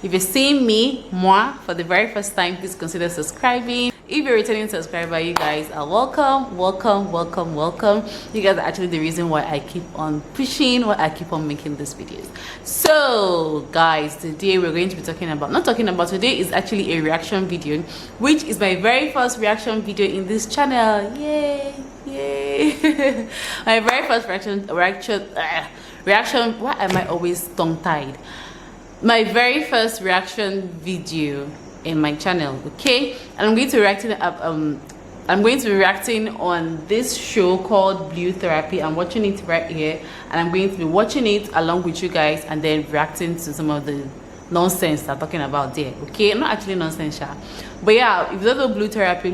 If you're seeing me, moi, for the very first time, please consider subscribing. If you're a returning subscriber, you guys are welcome, welcome, welcome, welcome. You guys are actually the reason why I keep on pushing, why I keep on making these videos. So guys, today we're going to be today is actually a reaction video, which is my very first reaction video in this channel. Yay, yay. My very first reaction, why am I always tongue-tied? My very first reaction video in my channel, okay? And I'm going to be reacting on this show called Blue Therapy. I'm watching it right here, and I'm going to be watching it along with you guys and then reacting to some of the nonsense they're talking about there, okay? Not actually nonsense, but yeah, if you don't know Blue Therapy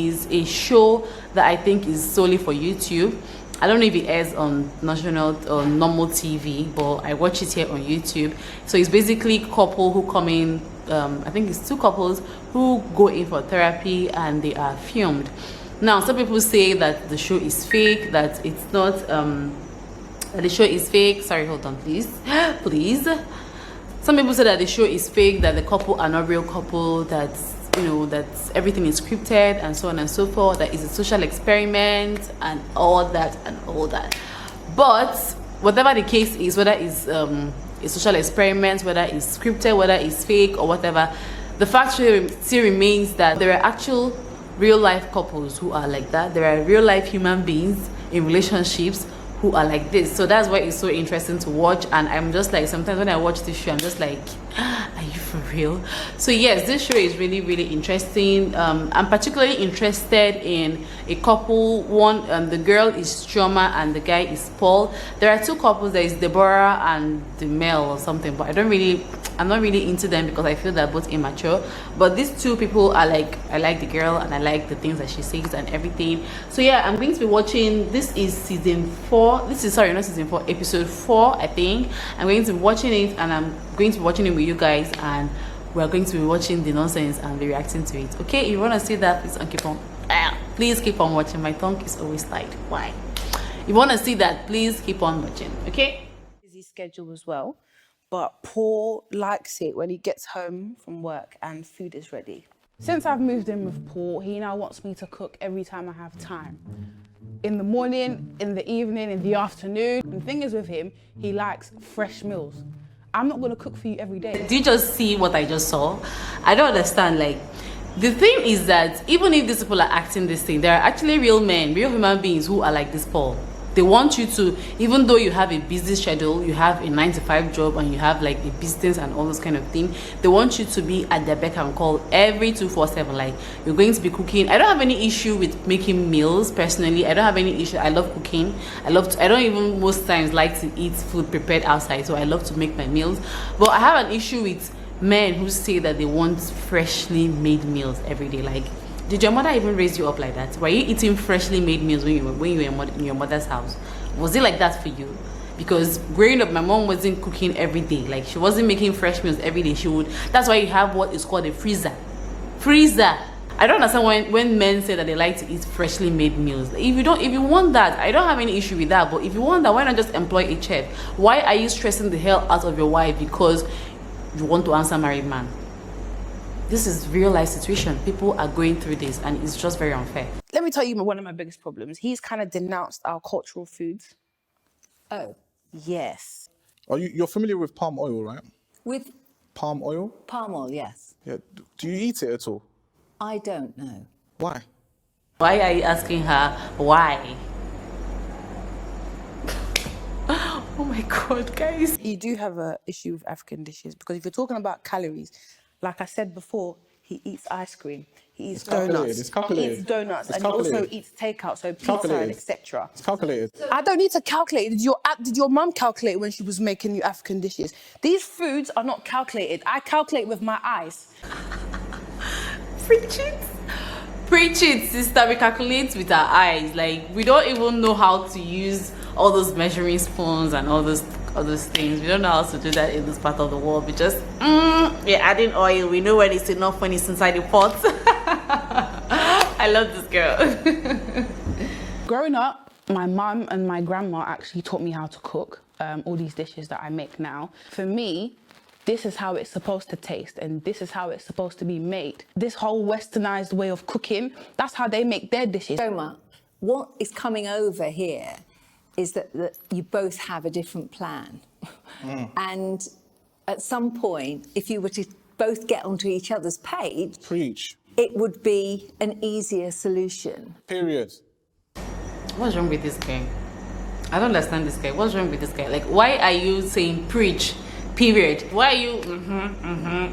is a show that I think is solely for YouTube. I don't know if it airs on national or normal TV, but I watch it here on YouTube. So it's basically couple who come in, I think it's two couples who go in for therapy and they are filmed. Now, some people say that the show is fake, that it's not, that the show is fake. Sorry, hold on, please. Please. Some people say that the show is fake, that the couple are not real couple, that that everything is scripted and so on and so forth, that it's a social experiment and all that. But whatever the case is, whether it's a social experiment, whether it's scripted, whether it's fake or whatever, the fact still remains that there are actual real life couples who are like that. There are real life human beings in relationships who are like this. So that's why it's so interesting to watch. And I'm just like, sometimes when I watch this show, I'm just like, are you for real? So yes, this show is really, really interesting. I'm particularly interested in a couple. One, the girl is Chioma and the guy is Paul. There are two couples. There is Deborah and the male or something, but I'm not really into them because I feel they're both immature. But these two people are like, I like the girl and I like the things that she says and everything. So yeah, I'm going to be watching, this is season 4. This is, sorry, not season 4, episode 4, I think. I'm going to be watching it, and I'm going to be watching it with you guys, and we're going to be watching the nonsense and be reacting to it. Okay, if you want to see that, please keep on watching. My tongue is always tight. Why? If you want to see that, please keep on watching. Okay, busy schedule as well, but Paul likes it when he gets home from work and food is ready. Since I've moved in with Paul, he now wants me to cook every time I have time. In the morning, in the evening, in the afternoon. And the thing is with him, he likes fresh meals. I'm not gonna cook for you every day. Did you just see what I just saw? I don't understand. Like, the thing is that even if these people are acting this thing, there are actually real men, real human beings who are like this Paul. They want you to, even though you have a busy schedule, you have a 9-to-5 job, and you have like a business and all those kind of things, they want you to be at their beck and call every 2-4-7. Like, you're going to be cooking. I don't have any issue with making meals personally. I don't have any issue. I love cooking. I don't even most times like to eat food prepared outside, so I love to make my meals. But I have an issue with men who say that they want freshly made meals every day. Like, did your mother even raise you up like that? Were you eating freshly made meals when you were in your mother's house? Was it like that for you? Because growing up, my mom wasn't cooking every day. Like, she wasn't making fresh meals every day. That's why you have what is called a freezer. I don't understand when men say that they like to eat freshly made meals. If you want that, I don't have any issue with that. But if you want that, why not just employ a chef? Why are you stressing the hell out of your wife because you want to answer married man? This is real life situation. People are going through this, and it's just very unfair. Let me tell you one of my biggest problems. He's kind of denounced our cultural foods. Oh. Yes. You're familiar with palm oil, right? With Palm oil? palm oil, yes. Yeah. Do you eat it at all? I don't know. Why? Why are you asking her why? Oh my God, guys. You do have an issue with African dishes because if you're talking about calories, like I said before, he eats ice cream, he eats donuts, he eats donuts, and he also eats takeout, so pizza and etc. It's calculated. I don't need to calculate. Did your mum calculate when she was making you African dishes? These foods are not calculated. I calculate with my eyes. Preach it, sister. We calculate with our eyes. Like, we don't even know how to use all those measuring spoons and all those things. We don't know how to do that in this part of the world. We just we're adding oil. We know when it's enough, when it's inside the pot. I love this girl. Growing up, my mum and my grandma actually taught me how to cook all these dishes that I make now. For me, this is how it's supposed to taste and this is how it's supposed to be made. This whole westernized way of cooking, that's how they make their dishes. Chioma, what is coming over here is that you both have a different plan. And at some point, if you were to both get onto each other's page, Preach. it would be an easier solution. Period. What's wrong with this guy? I don't understand this guy. What's wrong with this guy? Like, why are you saying preach? Period. Why are you?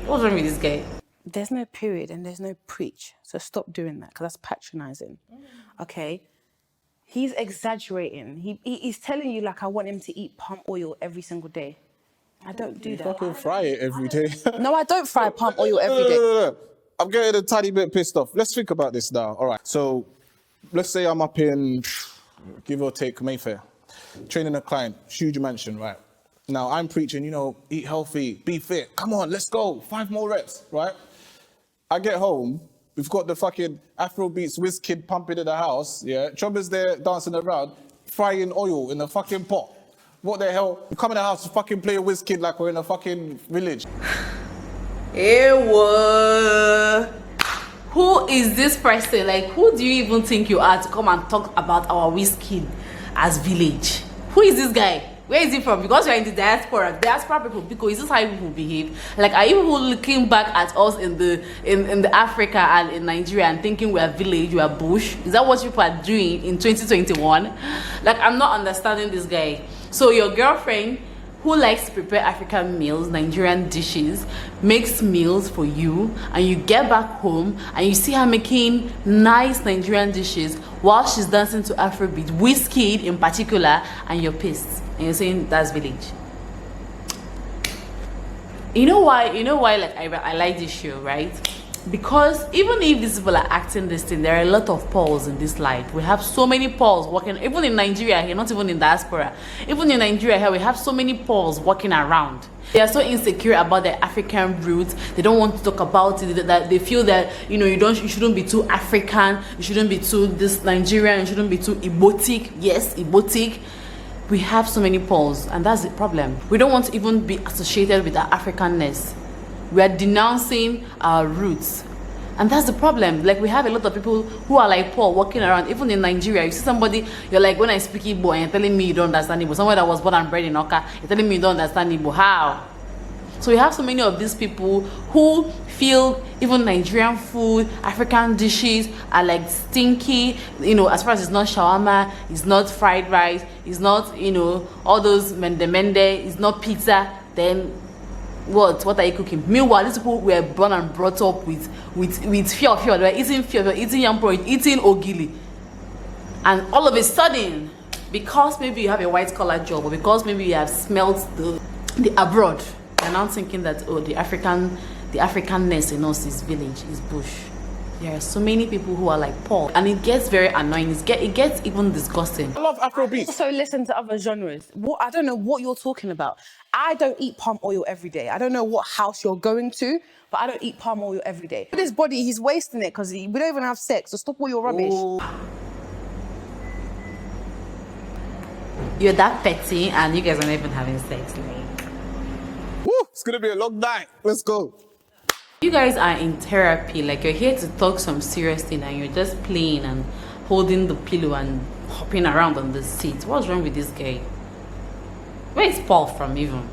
What's wrong with this guy? There's no period and there's no preach. So stop doing that because that's patronizing. Okay? He's exaggerating. He's telling you like I want him to eat palm oil every single day. I don't do that. Fucking fry it every day. No, I don't fry palm oil every day. No. I'm getting a tiny bit pissed off. Let's think about this now. All right. So let's say I'm up in, give or take, Mayfair, training a client, huge mansion, right? Now I'm preaching, you know, eat healthy, be fit. Come on, let's go. 5 more reps, right? I get home. We've got the fucking Afrobeats whiz kid pumping in the house, yeah? Chomba's there dancing around, frying oil in a fucking pot. What the hell? We come in the house to fucking play a whiz kid like we're in a fucking village. Ewa. Who is this person? Like, who do you even think you are to come and talk about our whiskey as village? Who is this guy? Where is he from? Because you're in the diaspora people, because is this how people behave? Like, are you people looking back at us in the Africa and in Nigeria and thinking we are village, we are bush? Is that what people are doing in 2021? Like, I'm not understanding this guy. So your girlfriend, who likes to prepare African meals, Nigerian dishes, makes meals for you, and you get back home and you see her making nice Nigerian dishes while she's dancing to Afrobeat, whiskey in particular, and you're pissed and you're saying that's village. You know why? Like, I like this show, right? Because even if these people are acting this thing, there are a lot of Pauls in this life. We have so many Pauls working, even in Nigeria here, not even in diaspora. Even in Nigeria here, we have so many Pauls walking around. They are so insecure about their African roots. They don't want to talk about it. That they feel that, you know, you shouldn't be too African. You shouldn't be too this Nigerian. You shouldn't be too Ibotic. Yes, Ibotic. We have so many Pauls, and that's the problem. We don't want to even be associated with our Africanness. We are denouncing our roots, and that's the problem. Like, we have a lot of people who are like Paul walking around. Even in Nigeria, you see somebody, you're like, when I speak Igbo and you're telling me you don't understand Igbo, someone that was born and bred in Oka, you're telling me you don't understand Igbo. How? So we have so many of these people who feel even Nigerian food, African dishes are like stinky, you know, as far as it's not shawarma, it's not fried rice, it's not, you know, all those mende, it's not pizza, then what are you cooking? Meanwhile, these people were born and brought up with fear. They were eating fear, eating yam porridge, eating ogili. And all of a sudden, because maybe you have a white collar job, or because maybe you have smelt the abroad, you're now thinking that, oh, the Africanness in us is village, is bush. There are so many people who are like Paul, and it gets very annoying. It gets even disgusting. I love Afrobeats. Also listen to other genres. I don't know what you're talking about. I don't eat palm oil every day. I don't know what house you're going to, but I don't eat palm oil every day. With his body, he's wasting it because we don't even have sex, so stop all your rubbish. Ooh. You're that petty, and you guys are not even having sex. Like, Woo, it's gonna be a long night. Let's go. you guys are in therapy. Like, you're here to talk some serious thing, and you're just playing and holding the pillow and hopping around on the seat. What's wrong with this guy? Where is Paul from even?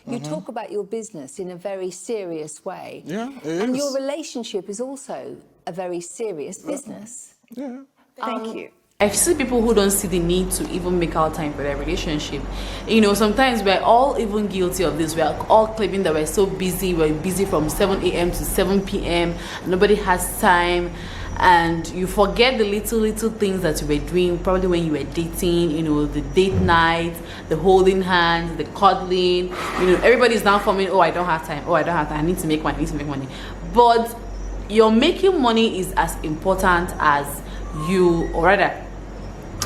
You talk about your business in a very serious way. Yeah, it is. And your relationship is also a very serious business. Yeah. Thank you. I see people who don't see the need to even make out time for their relationship. You know, sometimes we're all even guilty of this. We're all claiming that we're so busy. We're busy from 7 a.m. to 7 p.m. Nobody has time. And you forget the little things that you were doing probably when you were dating, you know, the date nights, the holding hands, the cuddling. You know, everybody's now forming, oh, I don't have time. Oh, I don't have time. I need to make money. But your making money is as important as you, or rather,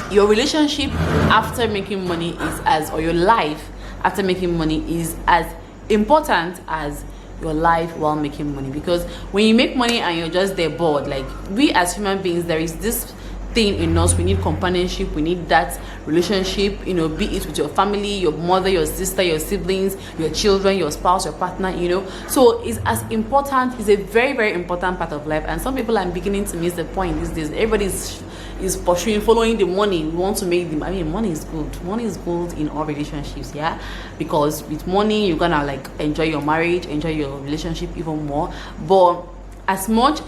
your relationship after making money is or your life after making money is as important as your life while making money. Because when you make money and you're just there bored, like, we as human beings, there is this thing in us. We need companionship, we need that relationship, you know, be it with your family, your mother, your sister, your siblings, your children, your spouse, your partner, you know. So it's as important, it's a very, very important part of life. And some people are beginning to miss the point these days. Everybody is pursuing, following the money. We want to make them. I mean, money is good. Money is good in all relationships, yeah, because with money you're gonna like enjoy your marriage, enjoy your relationship even more. But as much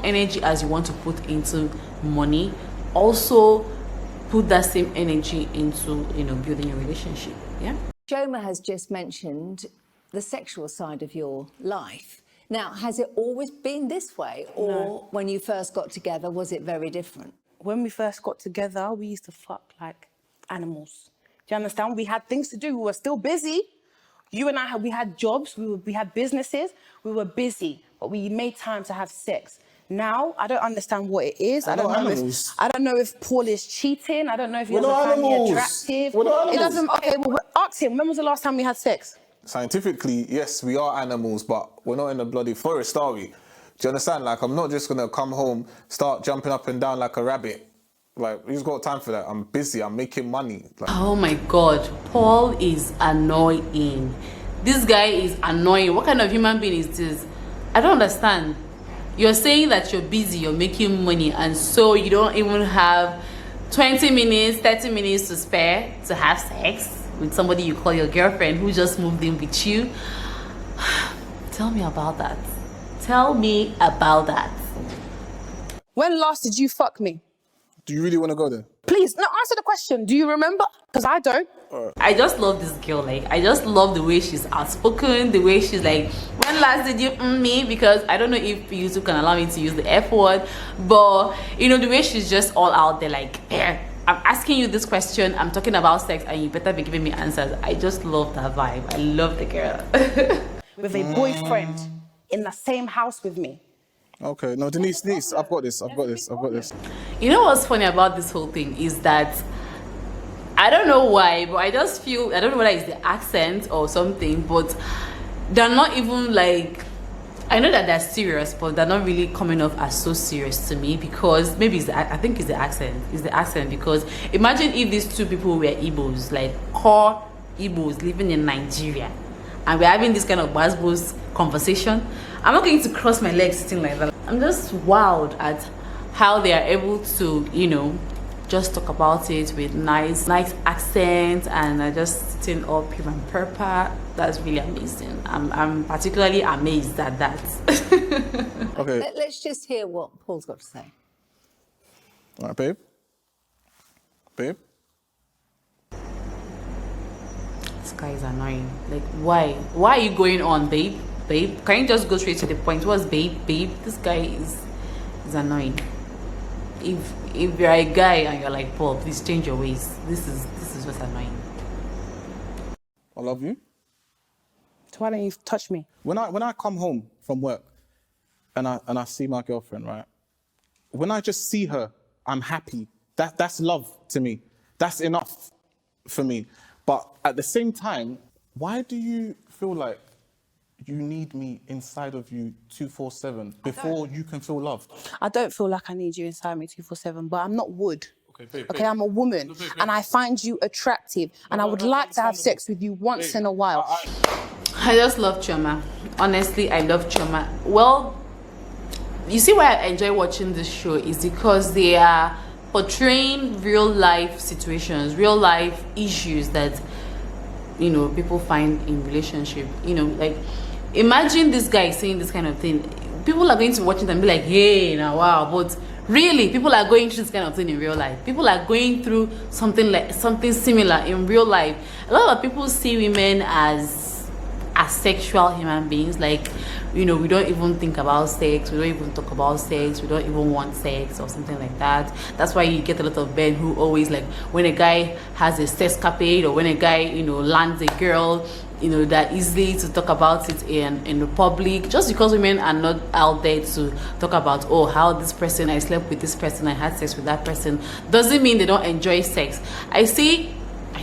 energy as you want to put into money, also put that same energy into, you know, building a relationship. Yeah. Chioma has just mentioned the sexual side of your life. Now, has it always been this way, or when you first got together, was it very different? When we first got together, we used to fuck like animals. Do you understand? We had things to do. We were still busy. You and I, we had jobs. We had businesses. We were busy, but we made time to have sex. Now, I don't understand what it is. I don't know if Paul is cheating. I don't know if he doesn't find me attractive. We're not animals. It doesn't. Okay, well, ask him. When was the last time we had sex? Scientifically, yes, we are animals, but we're not in the bloody forest, are we? Do you understand? Like, I'm not just gonna come home, start jumping up and down like a rabbit. Like, who's got time for that? I'm busy, I'm making money. Like, oh my God, Paul is annoying. This guy is annoying. What kind of human being is this? I don't understand. You're saying that you're busy, you're making money, and so you don't even have 20 minutes, 30 minutes to spare to have sex with somebody you call your girlfriend who just moved in with you. Tell me about that. Tell me about that. When last did you fuck me? do you really want to go there? Please, no, answer the question. Do you remember? Because I don't. I just love this girl. Like, I just love the way she's outspoken, the way she's like, when last did you me? Because I don't know if YouTube can allow me to use the F word, but you know, the way she's just all out there, like, I'm asking you this question, I'm talking about sex, and you better be giving me answers. I just love that vibe. I love the girl. With a boyfriend in the same house with me. Okay, no, Denise, I've got this. You know what's funny about this whole thing is that I don't know why, but I just feel, I don't know whether it's the accent or something, but they're not even like, I know that they're serious, but they're not really coming off as so serious to me, because maybe it's I think it's the accent, because imagine if these two people were Igbos, like core Igbos living in Nigeria, and we're having this kind of buzz conversation. I'm not going to cross my legs sitting like that. I'm just wowed at how they are able to, you know, just talk about it with nice accents, and just sitting all prim and proper. That's really amazing. I'm particularly amazed at that. Okay. Let's just hear what Paul's got to say. All right, babe. This guy is annoying. Like, why are you going on, babe? Can you just go straight to the point? What's babe? This guy is annoying. If you're a guy and you're like, Paul, please change your ways. This is what's annoying. I love you. So why don't you touch me? When I come home from work and I see my girlfriend, right? When I just see her, I'm happy. That's love to me. That's enough for me. But at the same time, why do you feel like you need me inside of you 247 before you can feel loved? I don't feel like I need you inside me 247, but I'm not wood. Okay, babe, okay, I'm a woman, and I find you attractive, and I would like to have sex with you once in a while. I just love Chioma. Honestly, I love Chioma. Well, you see why I enjoy watching this show is because they are portraying real life situations, real life issues that, you know, people find in relationship. You know, like, imagine this guy saying this kind of thing. People are going to watch it and be like, hey, now wow. But really, people are going through this kind of thing in real life. People are going through something similar in real life. A lot of people see women as asexual human beings. Like, you know, we don't even think about sex, we don't even talk about sex, we don't even want sex or something like that. That's why you get a lot of men who always, like, when a guy has a sexcapade or when a guy, you know, lands a girl, you know, that easily to talk about it in the public, just because women are not out there to talk about, oh, how this person, I slept with this person, I had sex with that person, doesn't mean they don't enjoy sex. I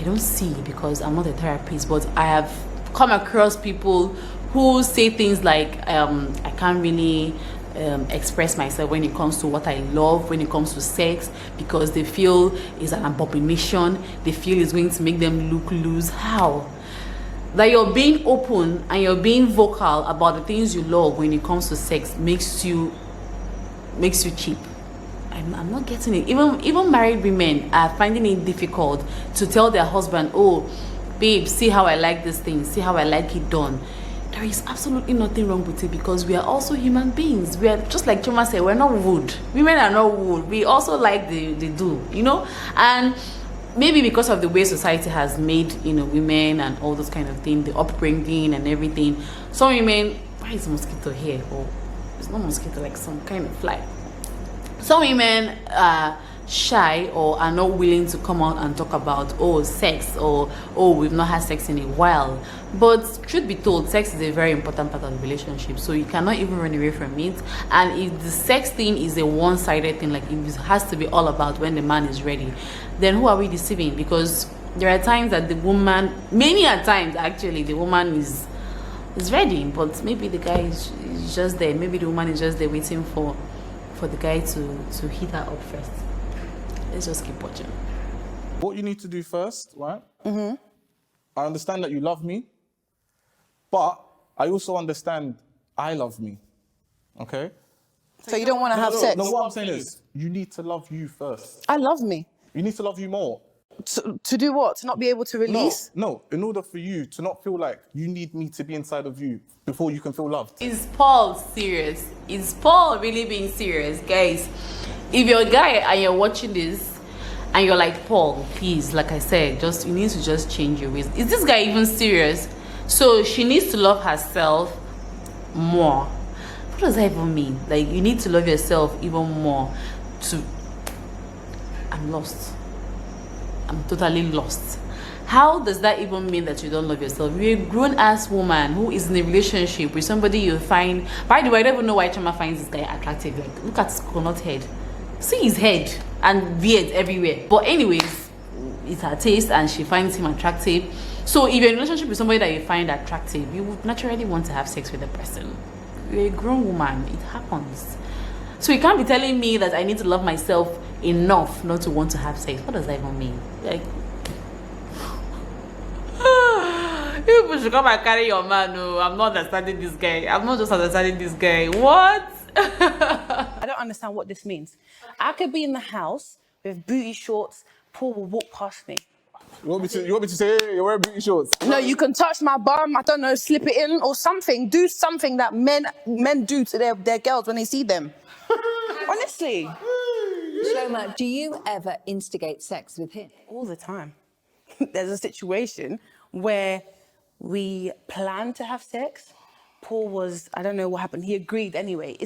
don't see, because I'm not a therapist, but I have come across people who say things like, I can't really express myself when it comes to what I love, when it comes to sex, because they feel it's an abomination. They feel it's going to make them look loose. How? That you're being open and you're being vocal about the things you love when it comes to sex makes you cheap. I'm not getting it. Even married women are finding it difficult to tell their husband, oh, babe, see how I like this thing, see how I like it done. There is absolutely nothing wrong with it, because we are also human beings. We are, just like Chioma said, we're not wood. Women are not wood. We also like the do, you know? And maybe because of the way society has made, women and all those kind of things, the upbringing and everything, some women, why is mosquito here? Or it's not mosquito, like some kind of fly. Some women are shy or are not willing to come out and talk about, sex, or we've not had sex in a while. But truth be told, sex is a very important part of the relationship, so you cannot even run away from it. And if the sex thing is a one-sided thing, like it has to be all about when the man is ready, then who are we deceiving? Because there are times that the woman, many a times actually, the woman is ready, but maybe the guy is just there. Maybe the woman is just there waiting for the guy to hit her up first. Let's just keep watching. What you need to do first, right? Mm-hmm. I understand that you love me, but I also understand I love me, okay? So you don't want to have sex? No, what I'm saying is, you need to love you first. I love me. You need to love you more. To do what? To not be able to release? No, in order for you to not feel like you need me to be inside of you before you can feel loved. Is Paul serious? Is Paul really being serious? Guys, if you're a guy and you're watching this and you're like, Paul, please, like I said, you need to just change your ways. Is this guy even serious? So she needs to love herself more. What does that even mean? Like, you need to love yourself even more I'm lost. I'm totally lost. How does that even mean that you don't love yourself? You're a grown-ass woman who is in a relationship with somebody you find... By the way, I don't even know why Chioma finds this guy attractive. Like, look at his coconut head. See his head and beard everywhere. But anyways, it's her taste and she finds him attractive. So if you're in a relationship with somebody that you find attractive, you would naturally want to have sex with the person. You're a grown woman. It happens. So you can't be telling me that I need to love myself enough not to want to have sex. What does that even mean? Like, you should come and carry your man. No, I'm not understanding this guy. I'm not just understanding this guy. What? I don't understand what this means. I could be in the house with booty shorts. Paul will walk past me. You want me to say, hey, you're wearing booty shorts? No, you can touch my bum. I don't know, slip it in or something. Do something that men do to their girls when they see them. Honestly. Chioma, do you ever instigate sex with him? All the time. There's a situation where we planned to have sex. Paul was, I don't know what happened. He agreed anyway.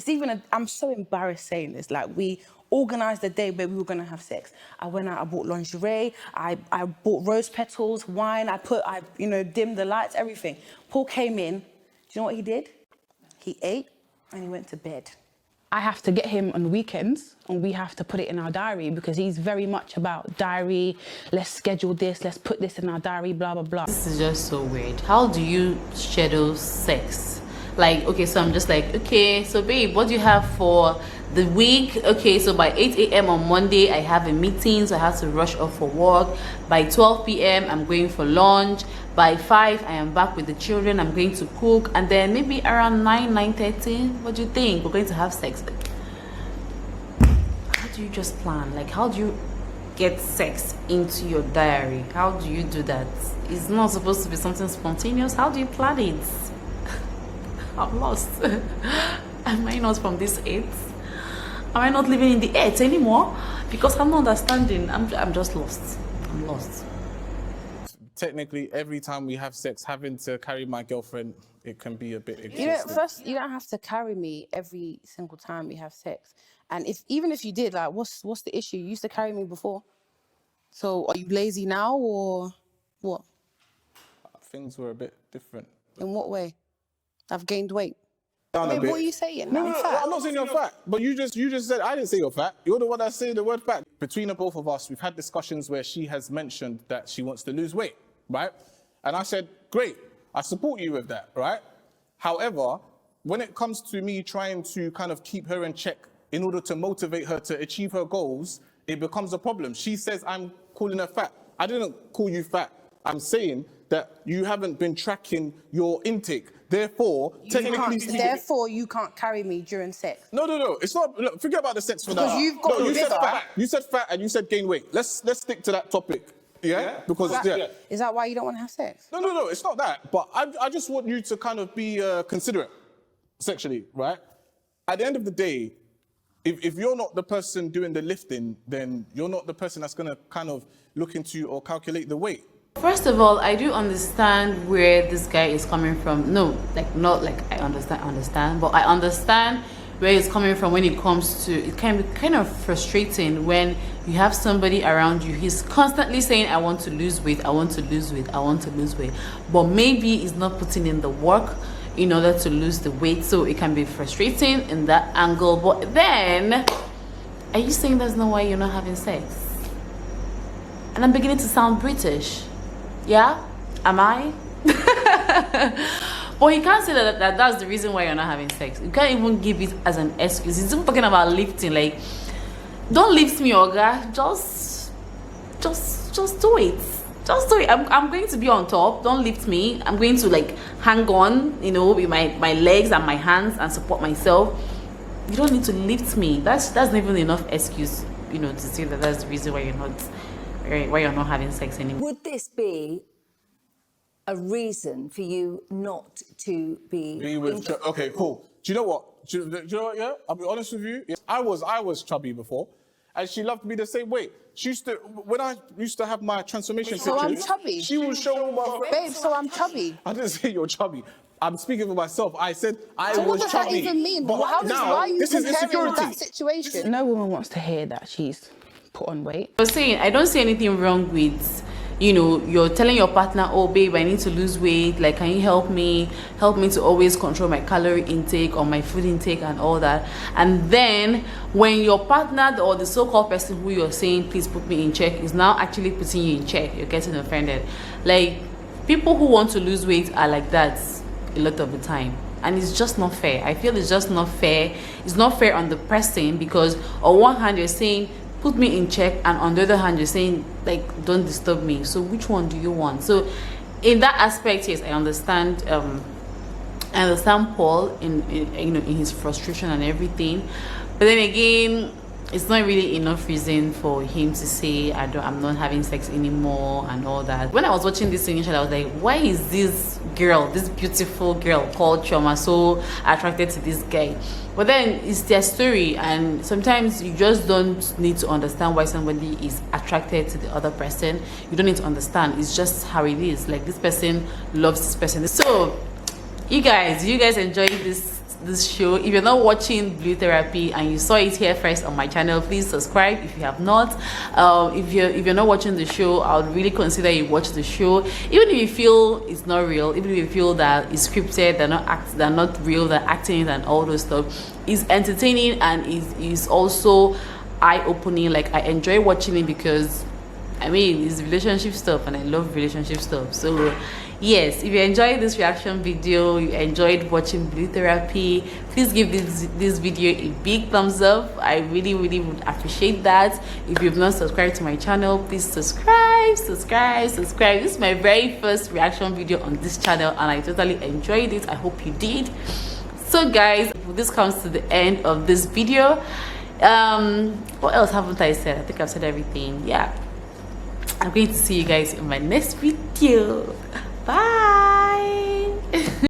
I'm so embarrassed saying this. Like, we organized the day where we were going to have sex. I went out, I bought lingerie. I bought rose petals, wine. I dimmed the lights, everything. Paul came in. Do you know what he did? He ate and he went to bed. I have to get him on weekends and we have to put it in our diary because he's very much about diary. Let's schedule this. Let's put this in our diary, blah, blah, blah. This is just so weird. How do you schedule sex? Like, okay, so I'm just like, okay, so babe, what do you have for the week? Okay, so by 8 a.m. on Monday, I have a meeting, so I have to rush off for work. By 12 p.m., I'm going for lunch. By 5, I am back with the children. I'm going to cook. And then maybe around 9:30, what do you think? We're going to have sex. How do you just plan? Like, how do you get sex into your diary? How do you do that? It's not supposed to be something spontaneous. How do you plan it? I'm lost. Am I not from this earth? Am I not living in the earth anymore? Because I'm not understanding. I'm just lost. I'm lost. Technically, every time we have sex, having to carry my girlfriend, it can be a bit exhausting. First, you don't have to carry me every single time we have sex. And even if you did, like, what's the issue? You used to carry me before. So are you lazy now or what? Things were a bit different. In what way? I've gained weight. Down a bit. What are you saying? No, I'm fat. I'm not saying you're fat. But you just said, I didn't say you're fat. You're the one that said the word fat. Between the both of us, we've had discussions where she has mentioned that she wants to lose weight, right? And I said, great, I support you with that, right? However, when it comes to me trying to kind of keep her in check in order to motivate her to achieve her goals, it becomes a problem. She says I'm calling her fat. I didn't call you fat. I'm saying that you haven't been tracking your intake. Therefore, technically speaking... Therefore, you can't carry me during sex. No. It's not... Look, forget about the sex for now. Because you've got you said bigger. fat. You said fat and you said gain weight. Let's stick to that topic. Yeah? Because... Is that why you don't want to have sex? No. It's not that. But I just want you to kind of be considerate sexually, right? At the end of the day, if you're not the person doing the lifting, then you're not the person that's going to kind of look into or calculate the weight. First of all, I do understand where this guy is coming from. No, like not like I understand, but I understand where he's coming from when it comes to, it can be kind of frustrating when you have somebody around you. He's constantly saying, I want to lose weight, I want to lose weight, I want to lose weight. But maybe he's not putting in the work in order to lose the weight. So it can be frustrating in that angle. But then, are you saying that's not why you're not having sex? And I'm beginning to sound British. Yeah? Am I? But he can't say that's the reason why you're not having sex. You can't even give it as an excuse. He's even talking about lifting. Like, don't lift me, Oga. Just do it. Just do it. I'm going to be on top. Don't lift me. I'm going to like hang on, you know, with my legs and my hands and support myself. You don't need to lift me. That's not even enough excuse, you know, to say that that's the reason why you're not having sex anymore. Would this be a reason for you not to be with okay, cool. Do you know what? Do you know what? Yeah, I'll be honest with you. Yeah, I was chubby before, and she loved me the same way. She used to, when I used to have my transformation So pictures, I'm chubby. she would show all my friends. Babe, so I'm chubby. I didn't say you're chubby. I'm speaking for myself. I said I So was what does chubby. that even mean? But Why are you this is comparing insecurity. that situation? No woman wants to hear that she's put on weight. I was saying, I don't see anything wrong with, you know, you're telling your partner, oh babe, I need to lose weight, like can you help me to always control my calorie intake or my food intake and all that. And then when your partner or the so-called person who you're saying please put me in check is now actually putting you in check, you're getting offended. Like, people who want to lose weight are like that a lot of the time, and it's just not fair. I feel it's just not fair. It's not fair on the person, because on one hand you're saying put me in check, and on the other hand you're saying like don't disturb me. So which one do you want? So in that aspect, yes, I understand Paul in you know, in his frustration and everything, but then again, it's not really enough reason for him to say I'm not having sex anymore and all that. When I was watching this initially, I was like, why is this girl, this beautiful girl called Chioma, so attracted to this guy? But then it's their story, and sometimes you just don't need to understand why somebody is attracted to the other person. You don't need to understand. It's just how it is. Like, this person loves this person. So you guys enjoy this show. If you're not watching Blue Therapy and you saw it here first on my channel, please subscribe if you have not. If you're not watching the show, I would really consider you watch the show. Even if you feel it's not real, even if you feel that it's scripted, they're not real, they're acting it and all those stuff, it's entertaining and is also eye-opening. Like, I enjoy watching it because I mean, it's relationship stuff and I love relationship stuff. So yes, if you enjoyed this reaction video, you enjoyed watching Blue Therapy, please give this video a big thumbs up. I really would appreciate that. If you've not subscribed to my channel, please subscribe. This is my very first reaction video on this channel and I totally enjoyed it. I hope you did. So guys, this comes to the end of this video. What else haven't I said? I think I've said everything. Yeah, I'm going to see you guys in my next video. Bye.